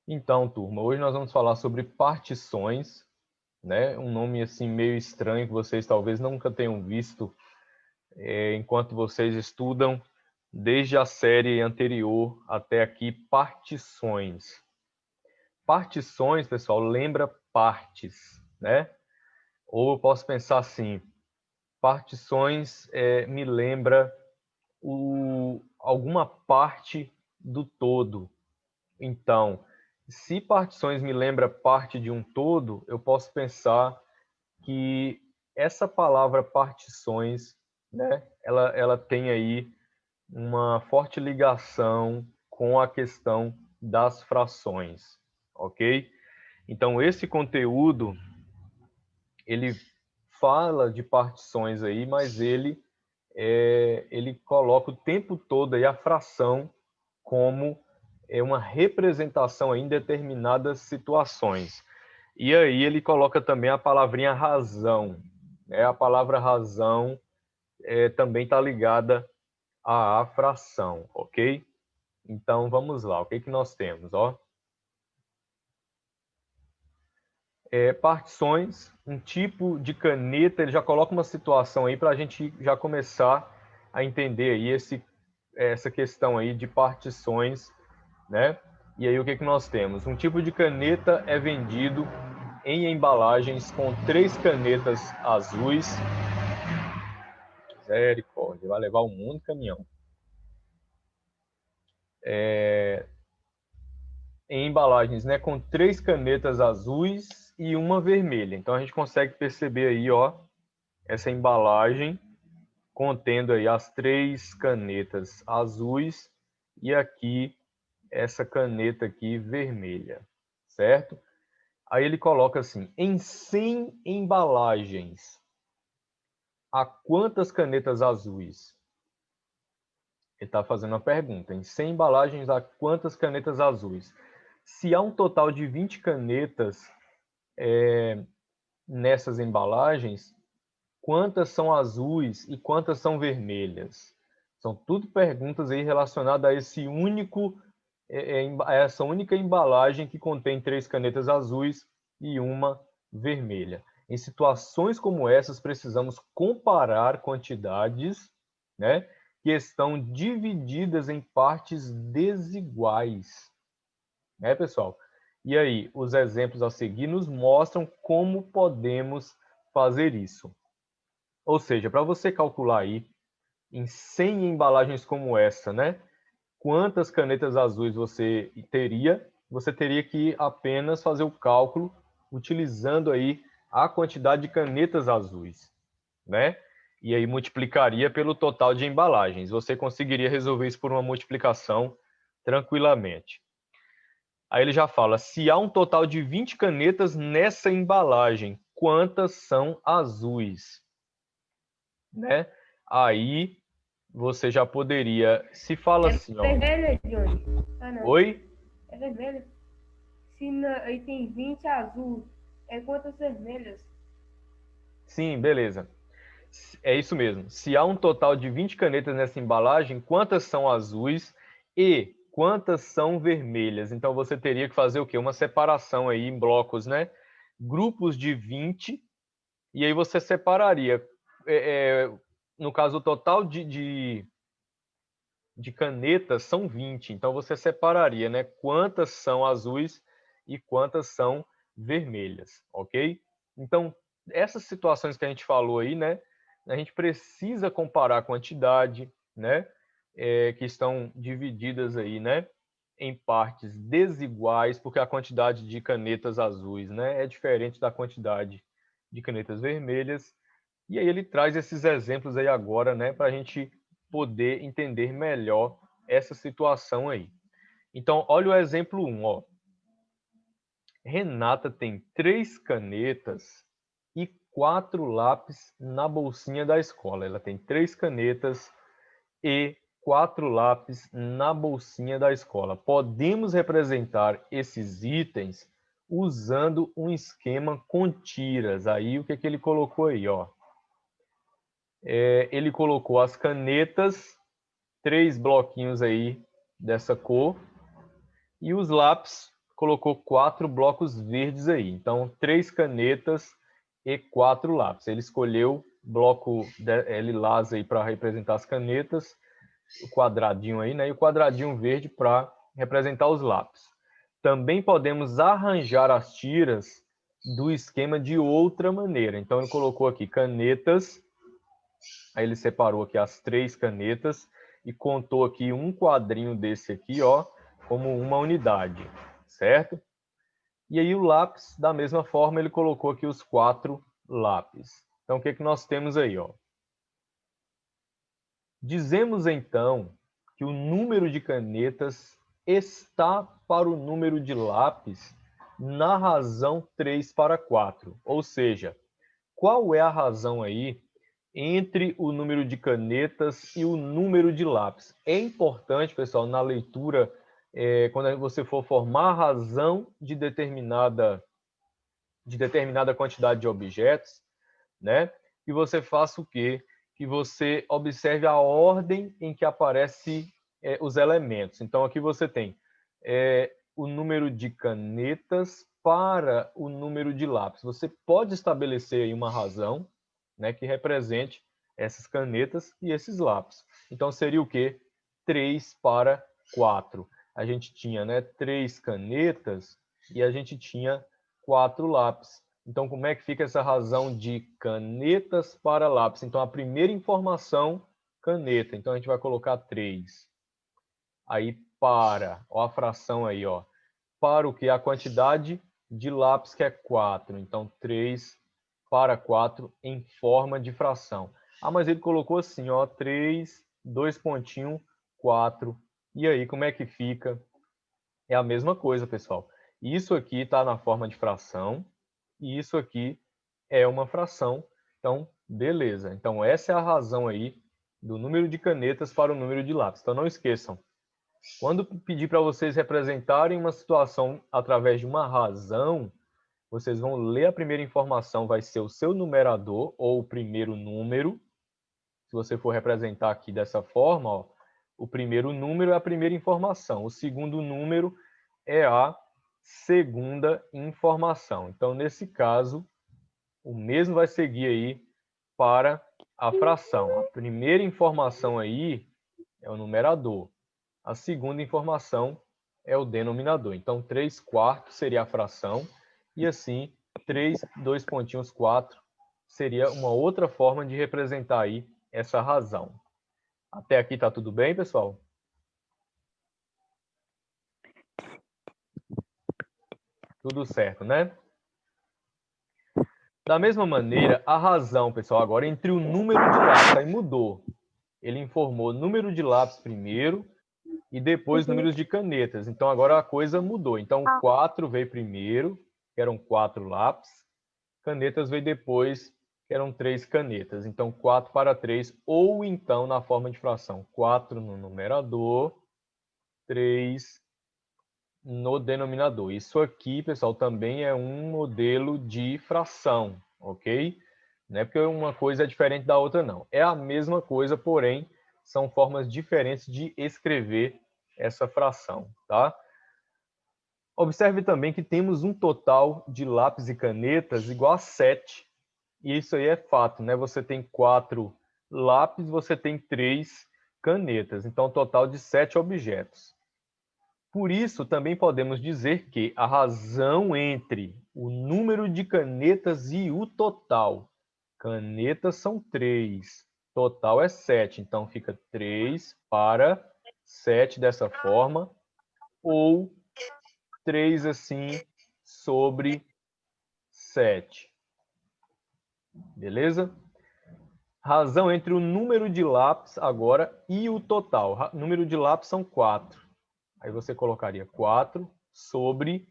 Então, turma, hoje nós vamos falar sobre partições, né? Um nome assim meio estranho que vocês talvez nunca tenham visto enquanto vocês estudam desde a série anterior até aqui, partições. Partições, pessoal, lembra partes, né? Ou eu posso pensar assim, partições me lembra alguma parte do todo. Então, se partições me lembra parte de um todo, eu posso pensar que essa palavra partições, né, ela tem aí uma forte ligação com a questão das frações, ok? Então, esse conteúdo, ele fala de partições aí, mas ele coloca o tempo todo aí a fração como uma representação aí em determinadas situações. E aí ele coloca também a palavrinha razão. A palavra razão também está ligada à fração, ok? Então vamos lá, o que nós temos? Ó? Partições, um tipo de caneta, ele já coloca uma situação aí para a gente já começar a entender aí essa questão aí de partições, né? E aí o que nós temos? Um tipo de caneta é vendido em embalagens com 3 canetas azuis. Misericórdia, vai levar o mundo caminhão. Em embalagens, né, com 3 canetas azuis e uma vermelha. Então a gente consegue perceber aí, ó, essa embalagem contendo aí as 3 canetas azuis e aqui essa caneta aqui vermelha, certo? Aí ele coloca assim, em 100 embalagens, há quantas canetas azuis? Ele está fazendo uma pergunta. Em 100 embalagens, há quantas canetas azuis? Se há um total de 20 canetas nessas embalagens, quantas são azuis e quantas são vermelhas? São tudo perguntas aí relacionadas a a essa única embalagem que contém 3 canetas azuis e uma vermelha. Em situações como essas, precisamos comparar quantidades, né, que estão divididas em partes desiguais, né, pessoal? E aí, os exemplos a seguir nos mostram como podemos fazer isso. Ou seja, para você calcular aí em 100 embalagens como essa, né, quantas canetas azuis você teria que apenas fazer o cálculo utilizando aí a quantidade de canetas azuis, né? E aí multiplicaria pelo total de embalagens. Você conseguiria resolver isso por uma multiplicação tranquilamente. Aí ele já fala, se há um total de 20 canetas nessa embalagem, quantas são azuis? Né? Aí você já poderia, se fala É assim, ó, vermelho, Johnny? Ah, não. oi? É vermelho. Se aí tem 20 azul, é quantas vermelhas? Sim, beleza. É isso mesmo. Se há um total de 20 canetas nessa embalagem, quantas são azuis e quantas são vermelhas? Então você teria que fazer o quê? Uma separação aí em blocos, né? Grupos de 20, e aí você separaria. No caso, o total de canetas são 20. Então você separaria, né? Quantas são azuis e quantas são vermelhas, ok? Então, essas situações que a gente falou aí, né? A gente precisa comparar a quantidade, né? Que estão divididas aí, né? Em partes desiguais, porque a quantidade de canetas azuis, né? É diferente da quantidade de canetas vermelhas. E aí ele traz esses exemplos aí agora, né? Para a gente poder entender melhor essa situação aí. Então, olha o exemplo 1, ó. Renata tem 3 canetas e 4 lápis na bolsinha da escola. Ela tem 3 canetas e 4 lápis na bolsinha da escola. Podemos representar esses itens usando um esquema com tiras. Aí, o que ele colocou aí, ó? Ele colocou as canetas, 3 bloquinhos aí dessa cor, e os lápis colocou 4 blocos verdes aí. Então, 3 canetas e 4 lápis. Ele escolheu bloco lilás aí para representar as canetas, o quadradinho aí, né? E o quadradinho verde para representar os lápis. Também podemos arranjar as tiras do esquema de outra maneira. Então, ele colocou aqui canetas, aí ele separou aqui as 3 canetas e contou aqui um quadrinho desse aqui, ó, como uma unidade, certo? E aí o lápis, da mesma forma, ele colocou aqui os 4 lápis. Então, o que nós temos aí, ó? Dizemos, então, que o número de canetas está para o número de lápis na razão 3/4. Ou seja, qual é a razão aí entre o número de canetas e o número de lápis? É importante, pessoal, na leitura, quando você for formar a razão de determinada quantidade de objetos, né? E você faça o quê? Que você observe a ordem em que aparecem os elementos. Então, aqui você tem o número de canetas para o número de lápis. Você pode estabelecer aí uma razão, né, que represente essas canetas e esses lápis. Então, seria o quê? 3/4. A gente tinha, né, 3 canetas e a gente tinha 4 lápis. Então, como é que fica essa razão de canetas para lápis? Então, a primeira informação, caneta. Então, a gente vai colocar 3. Aí, ó a fração aí, ó. Para o que? A quantidade de lápis, que é 4. Então, 3/4 em forma de fração. Ah, mas ele colocou assim, ó, 3, 2 pontinho, 4. E aí, como é que fica? É a mesma coisa, pessoal. Isso aqui está na forma de fração e isso aqui é uma fração. Então, beleza. Então, essa é a razão aí do número de canetas para o número de lápis. Então, não esqueçam. Quando pedir para vocês representarem uma situação através de uma razão, vocês vão ler a primeira informação, vai ser o seu numerador ou o primeiro número. Se você for representar aqui dessa forma, ó, o primeiro número é a primeira informação, o segundo número é a segunda informação. Então, nesse caso, o mesmo vai seguir aí para a fração. A primeira informação aí é o numerador. A segunda informação é o denominador. Então, 3/4 seria a fração. E assim, 3, 2 pontinhos, 4 seria uma outra forma de representar aí essa razão. Até aqui tá tudo bem, pessoal? Tudo certo, né? Da mesma maneira, a razão, pessoal, agora entre o número de lápis, aí mudou. Ele informou número de lápis primeiro e depois números de canetas. Então, agora a coisa mudou. Então, o 4 veio primeiro, que eram 4 lápis. Canetas veio depois, que eram 3 canetas. Então, 4/3, ou então, na forma de fração, 4 no numerador, 3 no denominador. Isso aqui, pessoal, também é um modelo de fração, ok? Não é porque uma coisa é diferente da outra, não. É a mesma coisa, porém, são formas diferentes de escrever essa fração, tá? Observe também que temos um total de lápis e canetas igual a 7. E isso aí é fato, né? Você tem 4 lápis, você tem 3 canetas. Então, um total de 7 objetos. Por isso, também podemos dizer que a razão entre o número de canetas e o total. Canetas são 3, total é 7. Então, fica 3/7 dessa forma, ou 3 assim sobre 7. Beleza? Razão entre o número de lápis agora e o total. O número de lápis são 4. Aí você colocaria 4 sobre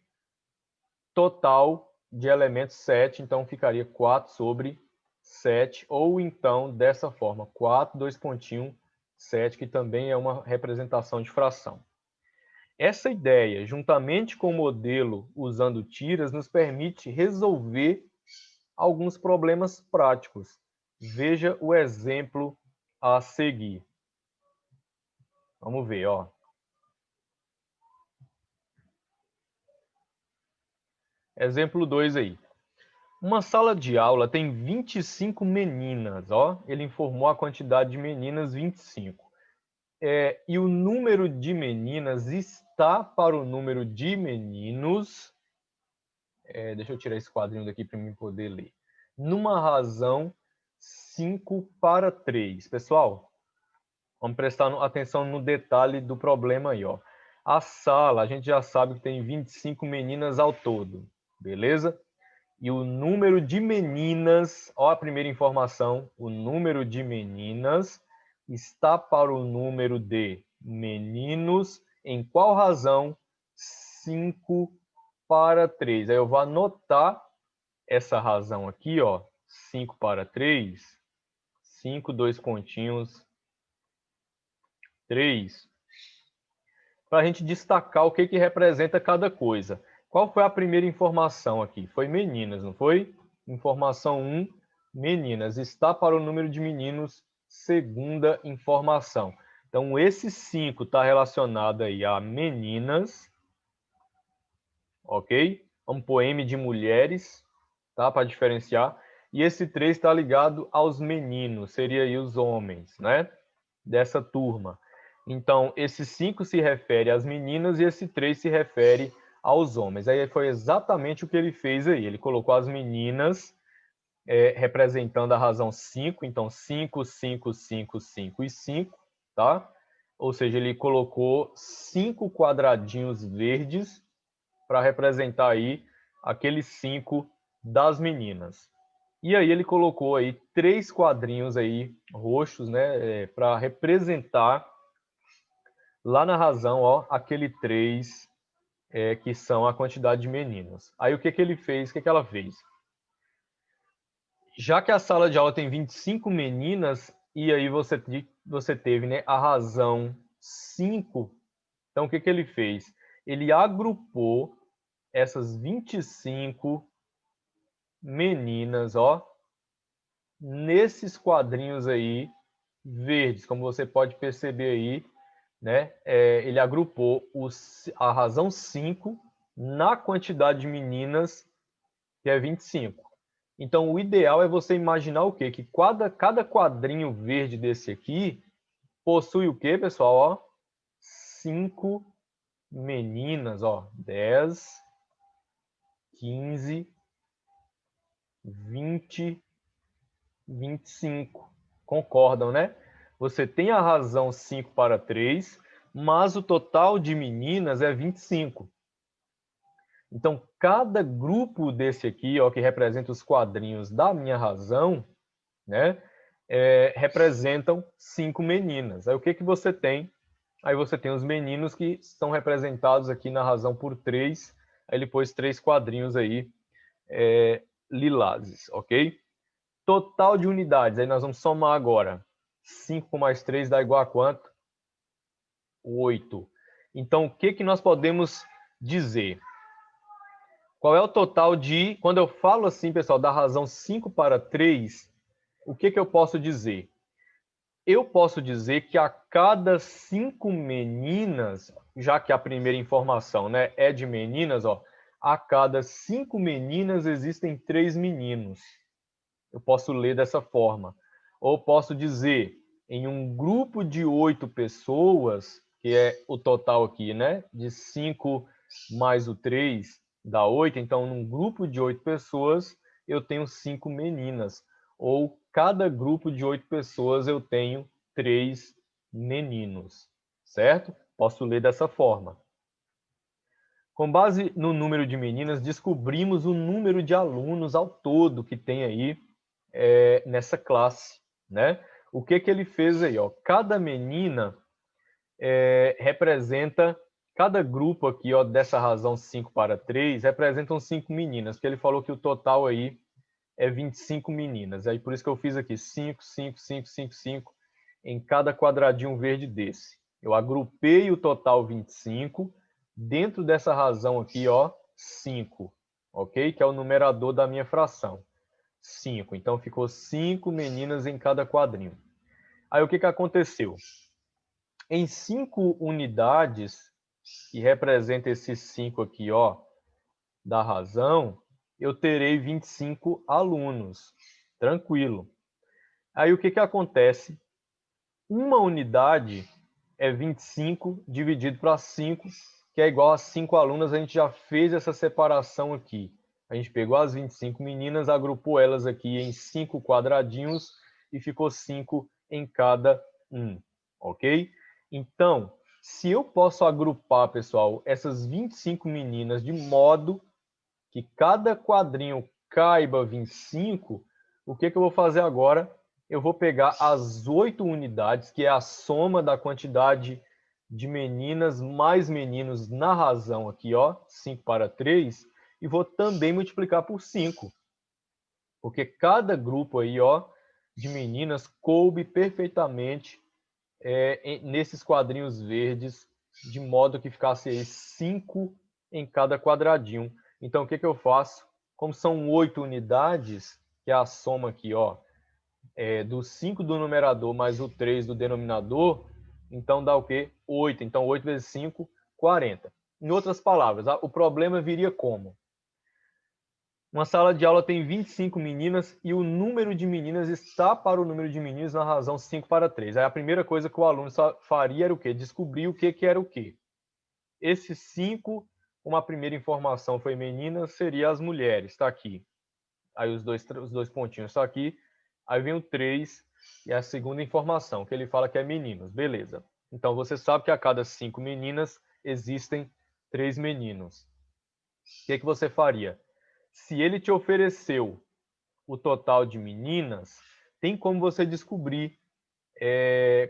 total de elementos 7, então ficaria 4 sobre 7, ou então dessa forma, 4, 2 pontinho, 7, que também é uma representação de fração. Essa ideia, juntamente com o modelo usando tiras, nos permite resolver alguns problemas práticos. Veja o exemplo a seguir. Vamos ver, ó. Exemplo 2 aí. Uma sala de aula tem 25 meninas, ó. Ele informou a quantidade de meninas, 25. E o número de meninas está para o número de meninos. Deixa eu tirar esse quadrinho daqui para mim poder ler. Numa razão 5:3. Pessoal, vamos prestar atenção no detalhe do problema aí, ó. A sala, a gente já sabe que tem 25 meninas ao todo, beleza? E o número de meninas, ó a primeira informação, o número de meninas está para o número de meninos em qual razão? 5:3. Aí eu vou anotar essa razão aqui, ó, 5:3, 5, 2 pontinhos, 3, para a gente destacar o que representa cada coisa. Qual foi a primeira informação aqui? Foi meninas, não foi? Informação 1, meninas. Está para o número de meninos, segunda informação. Então, esse 5 está relacionado aí a meninas, ok? Vamos pôr M de mulheres, tá? Para diferenciar. E esse 3 está ligado aos meninos, seria aí os homens, né? Dessa turma. Então, esse 5 se refere às meninas e esse 3 se refere aos homens. Aí foi exatamente o que ele fez aí. Ele colocou as meninas representando a razão 5. Então, 5, 5, 5, 5 e 5, tá? Ou seja, ele colocou 5 quadradinhos verdes para representar aí aqueles 5 das meninas. E aí ele colocou aí 3 quadrinhos aí roxos, né, para representar lá na razão, ó, aquele 3 que são a quantidade de meninos. Aí o que ele fez? O que ela fez? Já que a sala de aula tem 25 meninas, e aí você teve, né, a razão 5, então o que ele fez? Ele agrupou essas 25 meninas, ó, nesses quadrinhos aí verdes, como você pode perceber aí, né? Ele agrupou a razão 5 na quantidade de meninas, que é 25. Então, o ideal é você imaginar o quê? Que cada quadrinho verde desse aqui possui o quê, pessoal? Ó, 5 meninas, ó, 10, 15, 20, 25. Concordam, né? Você tem a razão 5:3, mas o total de meninas é 25. Então, cada grupo desse aqui, ó, que representa os quadrinhos da minha razão, né, representam 5 meninas. Aí o que você tem? Aí você tem os meninos que estão representados aqui na razão por 3. Aí ele pôs 3 quadrinhos aí lilazes, ok? Total de unidades, aí nós vamos somar agora. 5 mais 3 dá igual a quanto? 8. Então, o que nós podemos dizer? Qual é o total de... Quando eu falo assim, pessoal, da razão 5:3, o que eu posso dizer? Eu posso dizer que a cada 5 meninas, já que a primeira informação, né, é de meninas, ó, a cada 5 meninas existem 3 meninos. Eu posso ler dessa forma. Ou posso dizer, em um grupo de 8 pessoas, que é o total aqui, né? De 5 mais o 3 dá 8. Então, num grupo de 8 pessoas, eu tenho 5 meninas. Ou cada grupo de 8 pessoas eu tenho 3 meninos. Certo? Posso ler dessa forma. Com base no número de meninas, descobrimos o número de alunos ao todo que tem aí nessa classe, né? O que ele fez aí, ó? Cada menina representa, cada grupo aqui, ó, dessa razão 5:3, representam 5 meninas, porque ele falou que o total aí é 25 meninas. Aí por isso que eu fiz aqui 5, 5, 5, 5, 5 em cada quadradinho verde desse. Eu agrupei o total 25 dentro dessa razão aqui, ó, 5, ok? Que é o numerador da minha fração. 5. Então, ficou 5 meninas em cada quadrinho. Aí, o que aconteceu? Em 5 unidades, que representa esses 5 aqui, ó, da razão, eu terei 25 alunos. Tranquilo. Aí o que acontece? Uma unidade é 25 dividido para 5, que é igual a 5 alunas. A gente já fez essa separação aqui. A gente pegou as 25 meninas, agrupou elas aqui em 5 quadradinhos e ficou 5 em cada um, ok? Então, se eu posso agrupar, pessoal, essas 25 meninas de modo que cada quadrinho caiba 25, o que eu vou fazer agora? Eu vou pegar as 8 unidades, que é a soma da quantidade de meninas mais meninos na razão aqui, ó, 5 para 3, e vou também multiplicar por 5. Porque cada grupo aí, ó, de meninas coube perfeitamente nesses quadrinhos verdes, de modo que ficasse aí 5 em cada quadradinho. Então, o que eu faço? Como são 8 unidades, que é a soma aqui, ó, do 5 do numerador mais o 3 do denominador, então dá o quê? 8. Então, 8 vezes 5, 40. Em outras palavras, o problema viria como? Uma sala de aula tem 25 meninas e o número de meninas está para o número de meninos na razão 5 para 3. Aí a primeira coisa que o aluno faria era o quê? Descobrir o que era o quê. Esse 5, uma primeira informação foi meninas, seria as mulheres, está aqui. Aí os dois pontinhos estão aqui. Aí vem o 3 e a segunda informação, que ele fala que é meninos. Beleza. Então você sabe que a cada 5 meninas existem 3 meninos. O que você faria? Se ele te ofereceu o total de meninas, tem como você descobrir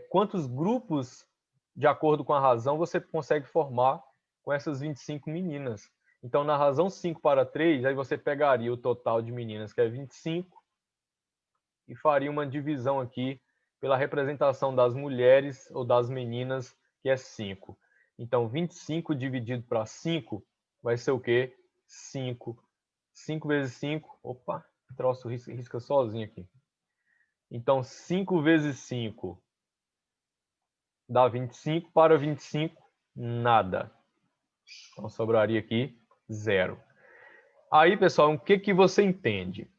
quantos grupos, de acordo com a razão, você consegue formar com essas 25 meninas. Então, na razão 5 para 3, aí você pegaria o total de meninas, que é 25, e faria uma divisão aqui pela representação das mulheres ou das meninas, que é 5. Então, 25 dividido para 5 vai ser o quê? 5. 5 vezes 5, opa, troço risca sozinho aqui. Então, 5 vezes 5 dá 25, para 25, nada. Então, sobraria aqui 0. Aí, pessoal, o que você entende?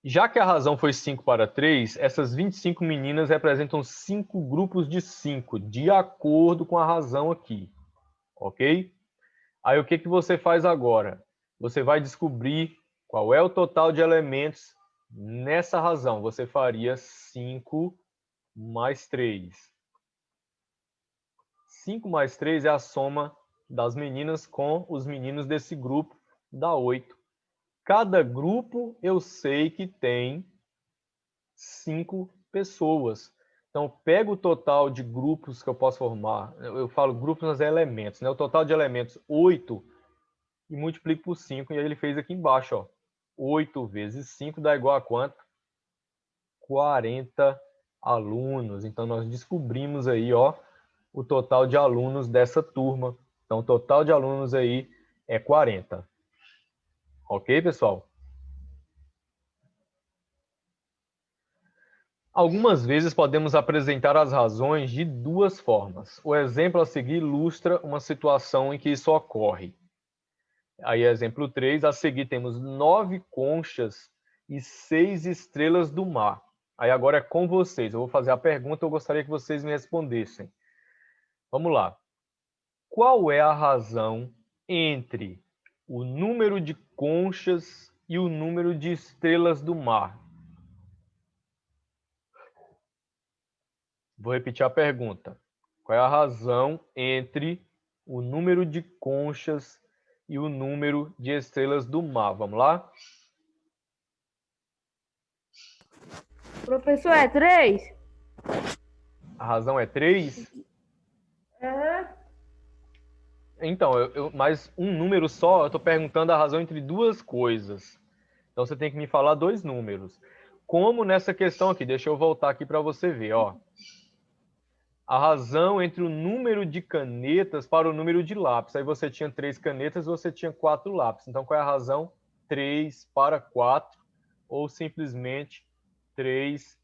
Já que a razão foi 5 para 3, essas 25 meninas representam 5 grupos de 5, de acordo com a razão aqui. Ok? Aí, o que você faz agora? Você vai descobrir qual é o total de elementos nessa razão. Você faria 5 mais 3. 5 mais 3 é a soma das meninas com os meninos desse grupo, dá 8. Cada grupo eu sei que tem 5 pessoas. Então, pego o total de grupos que eu posso formar. Eu falo grupos, mas é elementos, né? O total de elementos, 8, e multiplico por 5. E aí ele fez aqui embaixo, ó. 8 vezes 5 dá igual a quanto? 40 alunos. Então, nós descobrimos aí, ó, o total de alunos dessa turma. Então, o total de alunos aí é 40. Ok, pessoal? Algumas vezes podemos apresentar as razões de duas formas. O exemplo a seguir ilustra uma situação em que isso ocorre. Aí, exemplo 3, a seguir temos 9 conchas e 6 estrelas do mar. Aí agora é com vocês. Eu vou fazer a pergunta, eu gostaria que vocês me respondessem. Vamos lá. Qual é a razão entre o número de conchas e o número de estrelas do mar? Vou repetir a pergunta. Qual é a razão entre o número de conchas e o número de estrelas do mar? Vamos lá? Professor, é 3? A razão é 3? Aham. Então, mas um número só, eu estou perguntando a razão entre duas coisas. Então, você tem que me falar 2 números. Como nessa questão aqui, deixa eu voltar aqui para você ver, ó. A razão entre o número de canetas para o número de lápis. Aí você tinha 3 canetas, você tinha 4 lápis. Então, qual é a razão? 3 para 4, ou simplesmente 3,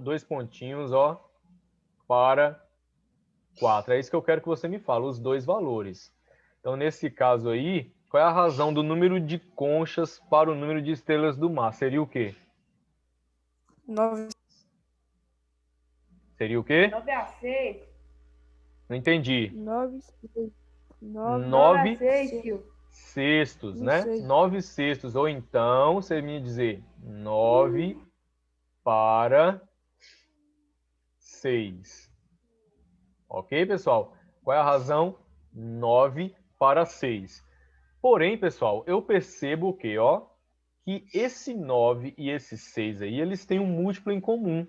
2 pontinhos, ó, para 4. É isso que eu quero que você me fale, os 2 valores. Então, nesse caso aí, Qual é a razão do número de conchas para o número de estrelas do mar? Seria o quê? 9. Seria o quê? 9 a 6. Não entendi. 9, 6. 9, 9 9 a 6, tio. sextos, Não né? sei. 9 sextos. Ou então, você me dizer 9 para 6. Ok, pessoal? Qual é a razão? 9 para 6. Porém, pessoal, eu percebo o quê? Ó, que esse 9 e esse 6 aí, eles têm um múltiplo em comum.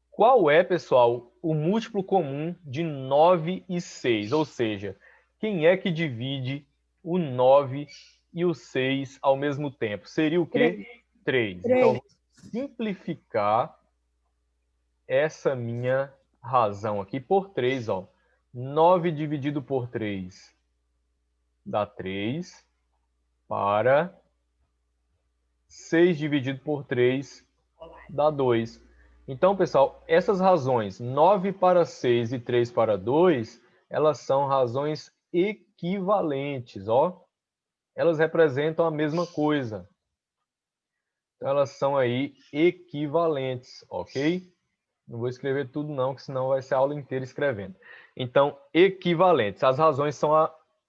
Qual é, pessoal, o múltiplo comum de 9 e 6? Ou seja, quem é que divide o 9 e o 6 ao mesmo tempo? Seria o quê? 3. Então, vou simplificar essa minha razão aqui por 3. Ó. 9 dividido por 3 dá 3, para 6 dividido por 3 dá 2. Então, pessoal, essas razões 9 para 6 e 3 para 2, elas são razões equivalentes, ó. Elas representam a mesma coisa. Então, elas são aí equivalentes, ok? Não vou escrever tudo não, que senão vai ser a aula inteira escrevendo. Então, equivalentes. As razões são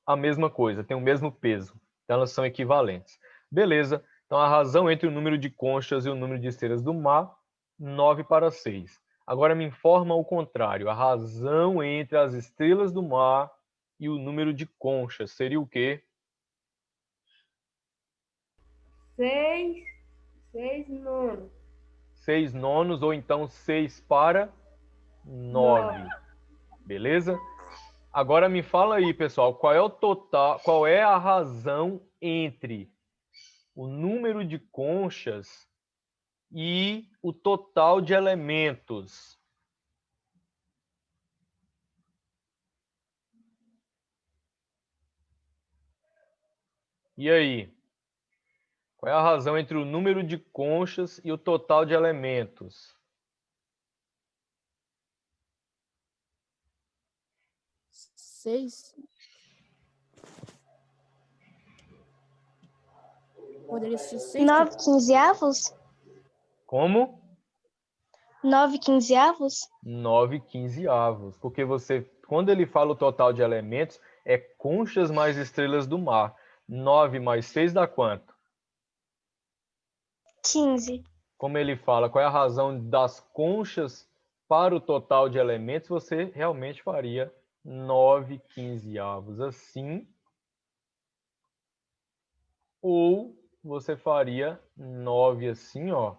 a mesma coisa, têm o mesmo peso. Então, elas são equivalentes. Beleza. Então, a razão entre o número de conchas e o número de estrelas do mar, 9 para 6. Agora, me informa o contrário. A razão entre as estrelas do mar e o número de conchas seria o quê? 6 nonos. 6 nonos, ou então 6 para 9. Beleza? Agora me fala aí, pessoal, qual é o total, qual é a razão entre o número de conchas e o total de elementos? E aí? Qual é a razão entre o número de conchas e o total de elementos? 6. Poderia ser 6. 9 quinzeavos? Como? 9 quinzeavos? 9 quinzeavos. Porque você, quando ele fala o total de elementos, é conchas mais estrelas do mar. 9 mais 6 dá quanto? 15. Como ele fala, qual é a razão das conchas para o total de elementos, você realmente faria 9 quinzeavos assim. Ou você faria 9 assim, ó,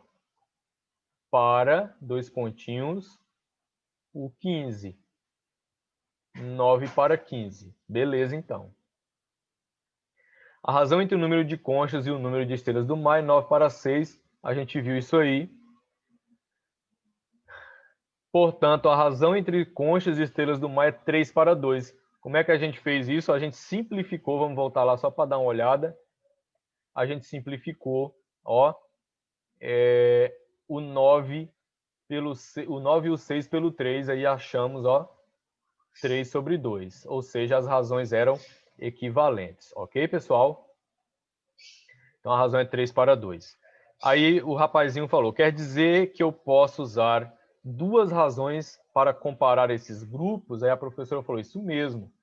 para 2 pontinhos, o 15. 9 para 15. Beleza, então. A razão entre o número de conchas e o número de estrelas do mar é 9 para 6. A gente viu isso aí. Portanto, a razão entre conchas e estrelas do mar é 3 para 2. Como é que a gente fez isso? A gente simplificou, vamos voltar lá só para dar uma olhada. A gente simplificou, ó, o 9 o 9 e o 6 pelo 3, aí achamos, ó, 3 sobre 2. Ou seja, as razões eram equivalentes. Ok, pessoal? Então, a razão é 3 para 2. Aí o rapazinho falou, quer dizer que eu posso usar duas razões para comparar esses grupos? Aí a professora falou, isso mesmo.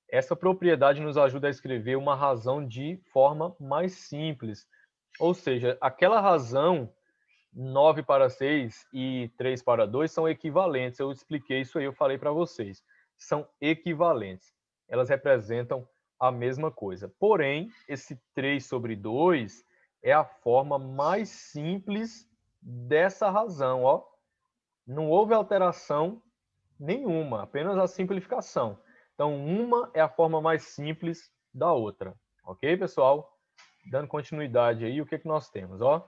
Essa propriedade nos ajuda a escrever uma razão de forma mais simples. Ou seja, aquela razão 9 para 6 e 3 para 2 são equivalentes. Eu expliquei isso aí, eu falei para vocês. São equivalentes. Elas representam a mesma coisa. Porém, esse 3 sobre 2 é a forma mais simples dessa razão. Ó. Não houve alteração nenhuma, apenas a simplificação. Então, uma é a forma mais simples da outra. Ok, pessoal? Dando continuidade aí, o que nós temos? Ó.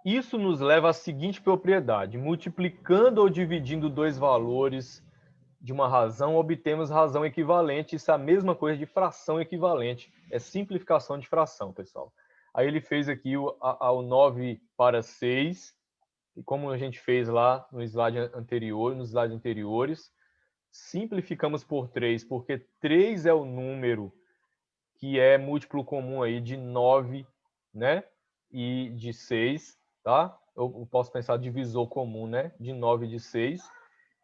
Isso nos leva à seguinte propriedade. Multiplicando ou dividindo dois valores de uma razão, obtemos razão equivalente. Isso é a mesma coisa de fração equivalente. É simplificação de fração, pessoal. Aí ele fez aqui o 9 para 6, e como a gente fez lá no slide anterior, nos slides anteriores, simplificamos por 3, porque 3 é o número que é múltiplo comum aí de 9, né? E de 6, tá? Eu posso pensar divisor comum, né? De 9 e de 6.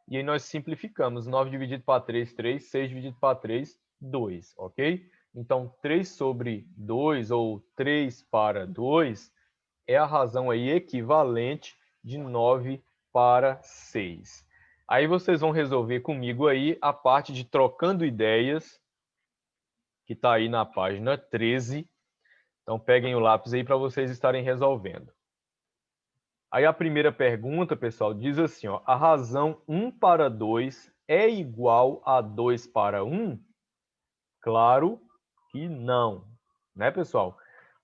E aí nós simplificamos. 9 dividido para 3, 3. 6 dividido para 3, 2, ok? Então, 3 sobre 2, ou 3 para 2, é a razão aí equivalente de 9 para 6. Aí vocês vão resolver comigo aí a parte de trocando ideias, que está aí na página 13. Então, peguem o lápis aí para vocês estarem resolvendo. Aí a primeira pergunta, pessoal, diz assim, ó, a razão 1 para 2 é igual a 2 para 1? Claro que não, né, pessoal?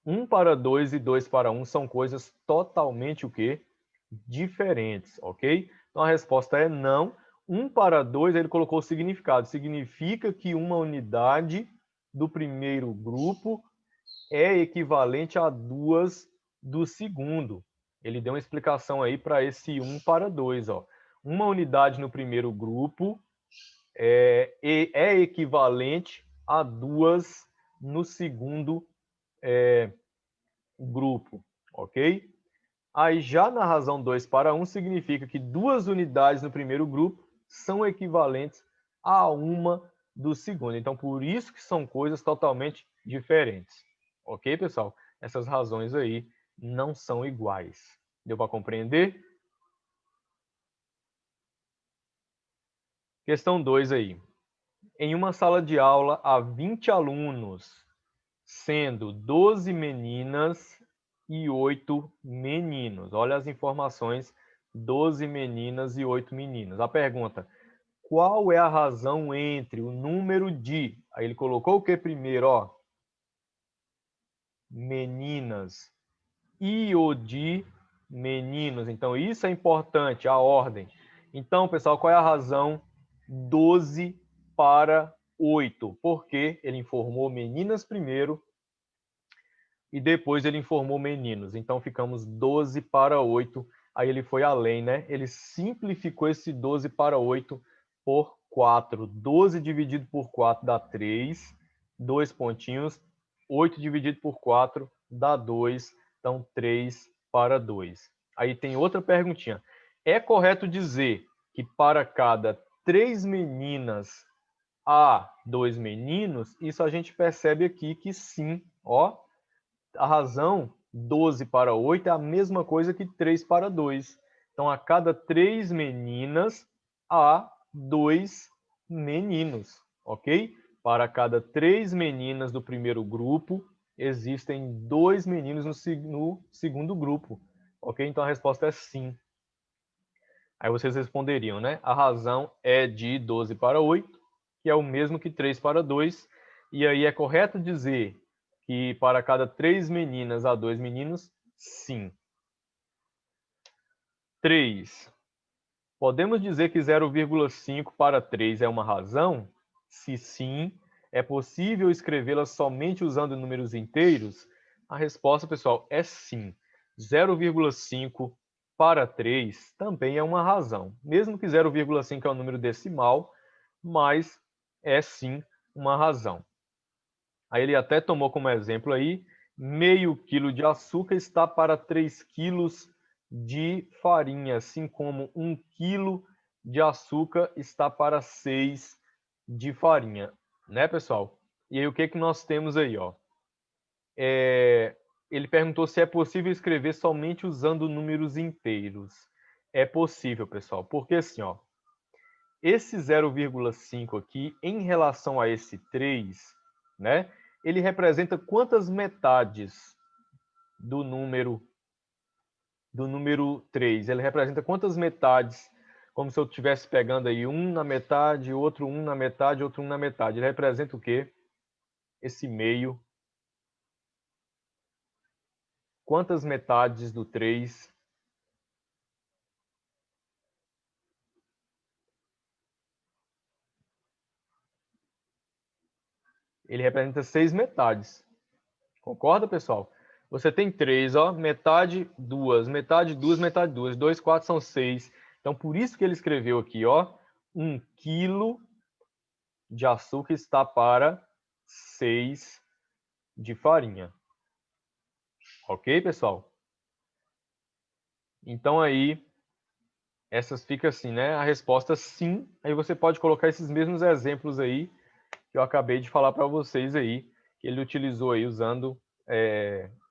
1 para 2 e 2 para 1 são coisas totalmente o quê? Diferentes, ok? Então a resposta é não. 1 para 2, ele colocou o significado. Significa que uma unidade do primeiro grupo é equivalente a 2 do segundo. Ele deu uma explicação aí para esse 1 para 2. Ó. Uma unidade no primeiro grupo é equivalente a 2 no segundo grupo, ok? Aí já na razão 2 para 1 significa que 2 unidades no primeiro grupo são equivalentes a uma do segundo. Então, por isso que são coisas totalmente diferentes. Ok, pessoal? Essas razões aí não são iguais. Deu para compreender? Questão 2 aí. Em uma sala de aula há 20 alunos, sendo 12 meninas e 8 meninos. Olha as informações, 12 meninas e 8 meninos. A pergunta, qual é a razão entre o número de... Aí ele colocou o que primeiro, ó? Meninas e o de meninos. Então, isso é importante, a ordem. Então, pessoal, qual é a razão 12 para 8? Porque ele informou meninas primeiro e depois ele informou meninos. Então, ficamos 12 para 8. Aí ele foi além, né? Ele simplificou esse 12 para 8 por 4. 12 dividido por 4 dá 3. 2 pontinhos. 8 dividido por 4 dá 2. Então, 3 para 2. Aí tem outra perguntinha. É correto dizer que para cada 3 meninas há 2 meninos? Isso a gente percebe aqui que sim, ó. A razão 12 para 8 é a mesma coisa que 3 para 2. Então, a cada 3 meninas, há 2 meninos, ok? Para cada 3 meninas do primeiro grupo, existem 2 meninos no segundo grupo, ok? Então, a resposta é sim. Aí vocês responderiam, né? A razão é de 12 para 8, que é o mesmo que 3 para 2. E aí é correto dizer que para cada 3 meninas há 2 meninos? Sim. 3. Podemos dizer que 0,5 para 3 é uma razão? Se sim, é possível escrevê-la somente usando números inteiros? A resposta, pessoal, é sim. 0,5 para 3 também é uma razão. Mesmo que 0,5 é um número decimal, mas é sim uma razão. Aí ele até tomou como exemplo aí, meio quilo de açúcar está para 3 quilos de farinha, assim como 1 quilo de açúcar está para 6 de farinha, né, pessoal? E aí o que nós temos aí, ó? Ele perguntou se é possível escrever somente usando números inteiros. É possível, pessoal, porque assim, ó, esse 0,5 aqui, em relação a esse 3, né? Ele representa quantas metades do número 3? Ele representa quantas metades? Como se eu estivesse pegando aí um na metade, outro um na metade, outro um na metade. Ele representa o quê? Esse meio. Quantas metades do 3? Ele representa 6 metades. Concorda, pessoal? Você tem 3, ó, metade, 2, metade, 2, metade, 2. 2, 4 são 6. Então, por isso que ele escreveu aqui, ó, 1 quilo de açúcar está para 6 de farinha. Ok, pessoal? Então aí, essas ficam assim, né? A resposta sim. Aí você pode colocar esses mesmos exemplos aí que eu acabei de falar para vocês aí, que ele utilizou aí usando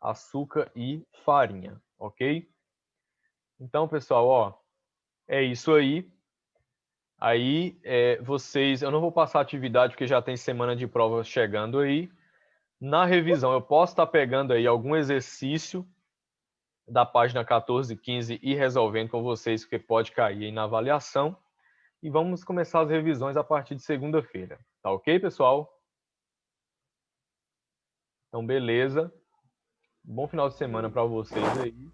açúcar e farinha, ok? Então, pessoal, ó, é isso aí. Aí, vocês, eu não vou passar atividade porque já tem semana de prova chegando aí. Na revisão, eu posso estar pegando aí algum exercício da página 14 e 15 e resolvendo com vocês, porque pode cair aí na avaliação. E vamos começar as revisões a partir de segunda-feira. Tá ok, pessoal? Então, beleza. Bom final de semana para vocês aí.